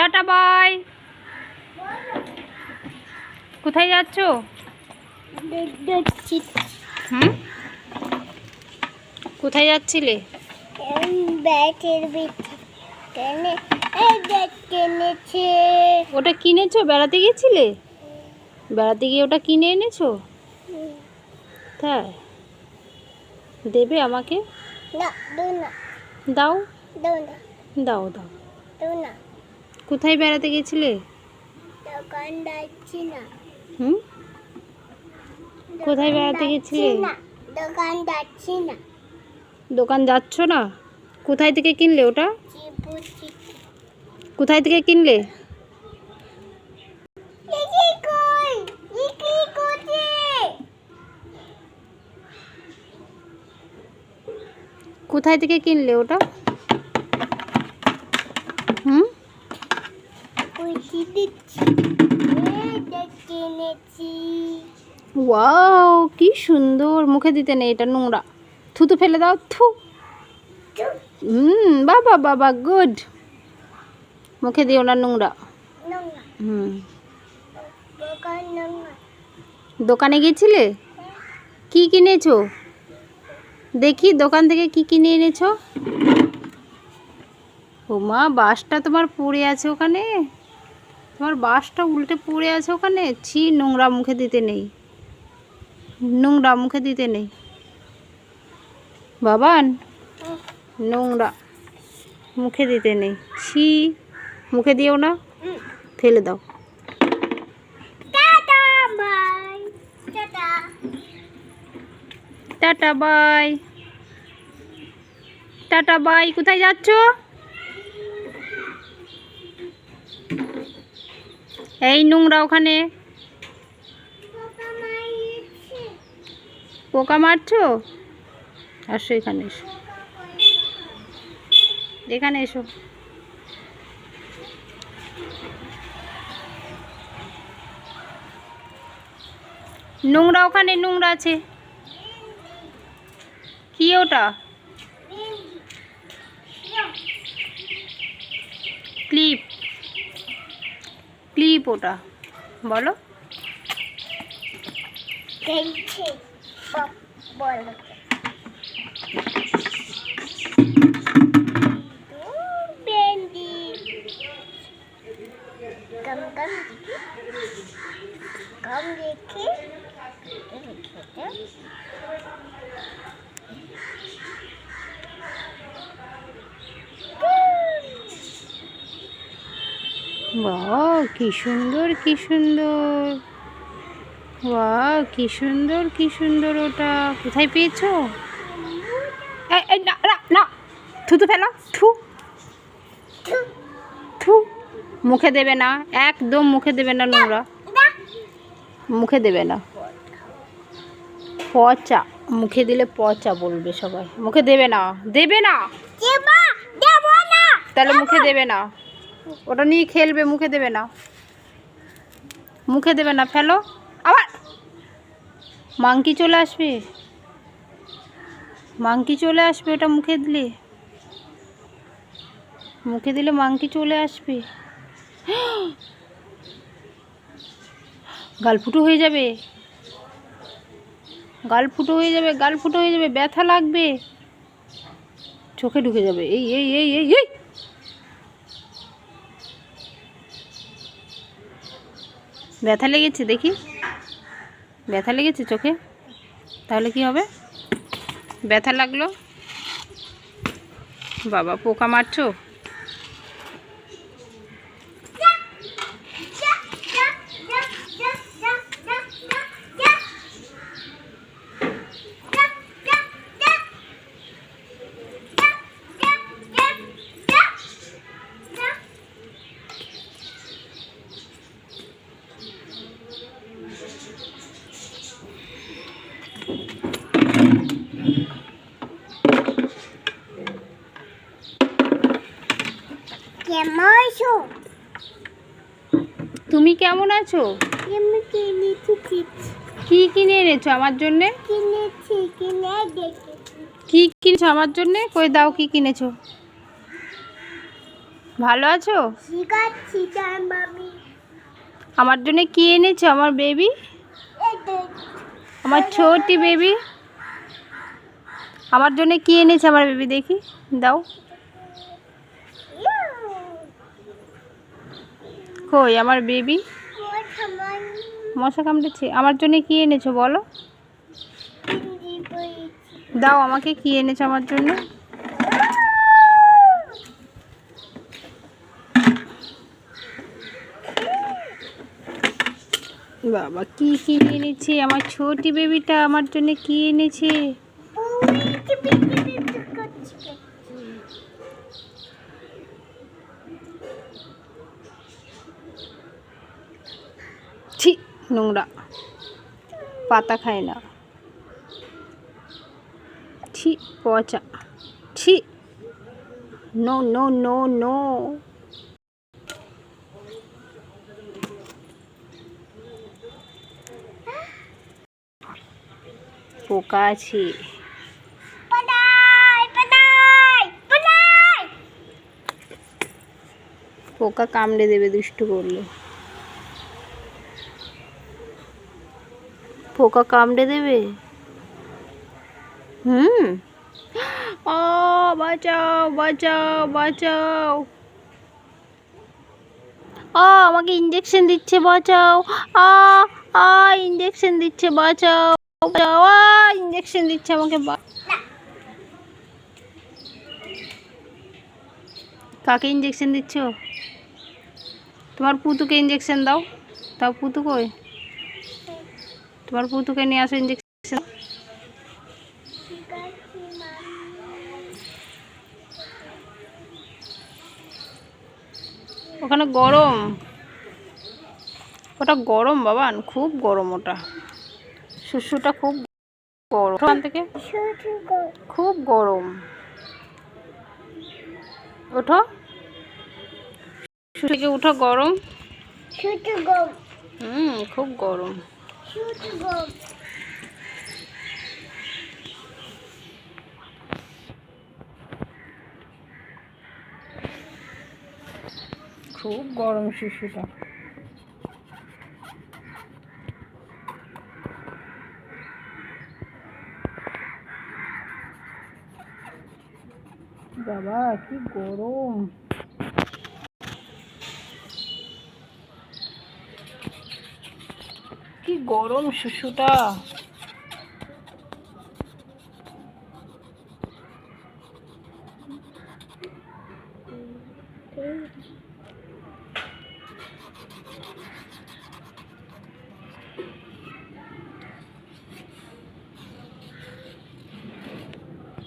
Tata bye. কোথায় যাচ্ছ? হুম, কোথায় যাচ্ছিলে? ওটা কিনেছো? বেড়াতে গিয়েছিলে? বেড়াতে গিয়ে ওটা কিনে এনেছো? তাই? দেবে আমাকে? দাও দাও দাও। কোথায় বেড়াতে গেছিলে? হুম, কোথায় বেড়াতে গেছিলে? দোকান যাচ্ছ না? কোথায় থেকে কিনলে ওটা? কোথায় থেকে কিনলে? কোথায় থেকে কিনলে ওটা? হুম, ওয়াও, কি সুন্দর। মুখে দিতে নেই, এটা নোংরা। থুতু ফেলে দাও। থু। বাবা বাবা, গুড। মুখে দিও না, নোংরা। দোকানে গেছিলে? কি কিনেছো দেখি? দোকান থেকে কি কিনে এনেছো? ও মা, বাসটা তোমার পড়ে আছে ওখানে। তোমার বাসটা উল্টে পড়ে আছে ওখানে। ছি, নোংরা। মুখে দিতে নেই, নোংরা। মুখে দিতে নেই বাবান, নোংরা। মুখে দিতে নেই। ছি, মুখে দিও না, ফেলে দাও। Tata bye. Tata bye. কোথায় যাচ্ছ? এই নোংরা ওখানে। পোকা মারছো? আসো এখানে, এসো এখানে, এসো। নোংরা ওখানে, নোংরা আছে। কি ওটা? ক্লিপ, ক্লিপ ওটা। বলো। বাহ, কি সুন্দর, কি সুন্দর। বাহ, কি সুন্দর, কি সুন্দর। ওটা কোথায় পেয়েছো? না না না, থুতু ফেলো। থু থু। মুখে দেবে না, একদম মুখে দেবে না, নোংরা। মুখে দেবে না। পচা। মুখে দিলে পচা বলবে সবাই। মুখে দেবে না, দেবে না। তাহলে মুখে দেবে না। ওটা নিয়ে খেলবে, মুখে দেবে না। মুখে দেবে না, ফেলো। আবার মাংকি চলে আসবে। মাংকি চলে আসবে ওটা মুখে দিলে। মুখে দিলে মাংকি চলে আসবে। গাল ফুটো হয়ে যাবে, গাল ফুটো হয়ে যাবে, গাল ফুটো হয়ে যাবে। ব্যথা লাগবে, চোখে ঢুকে যাবে। এই এই এই এই এই, ব্যথা লেগেছে দেখি। ব্যথা লেগেছে চোখে? তাহলে কি হবে? ব্যথা লাগলো। বাবা, পোকা মারছো? তুমি কেমন আছো? কি কিনে এনেছো আমার জন্য? কি কিনেছো আমার জন্য? কই দাও, কি কিনেছো? ভালো আছো? আমার জন্য কি এনেছো আমার বেবি? আমার ছোটি বেবি আমার জন্য কি এনেছে আমার বেবি? দেখি, দাও। কই আমার বেবি? মশা কামড়েছে। আমার জন্য কি এনেছো বলো? দাও আমাকে, কি এনেছো আমার জন্য? বাবা কি কি এনেছে আমার ছোটি বেবিটা, আমার জন্য কি এনেছে? ছি, নোংরা, পাতা খায় না। ছি, পচা, ছি, নো নো নো নো। পোকা আছে। পোকা কামড়ে দেবে দুষ্টু করলে। পোকা কামড়ে দেবে। ও বাঁচাও বাঁচাও বাঁচাও। আমাকে ইঞ্জেকশন দিচ্ছে, বাঁচাও। আ আ ইঞ্জেকশন দিচ্ছে, বাঁচাও বাঁচাও। ইঞ্জেকশন দিচ্ছে আমাকে। কাকে ইঞ্জেকশন দিচ্ছ? তোমার পুতুকে ইঞ্জেকশন দাও। তাও পুতু কই? তোমার পুতুকে নিয়ে আসো ইঞ্জেকশন। ওখানে গরম, ওটা গরম বাবান, খুব গরম ওটা। শুশুটা খুব গরম ওখান থেকে, খুব গরম। ওঠো, শুশু থেকে উঠো, গরম। খুব গরম। খুব গরম শুশুটা। বাবা কি গরম, কি গরম শুশুটা।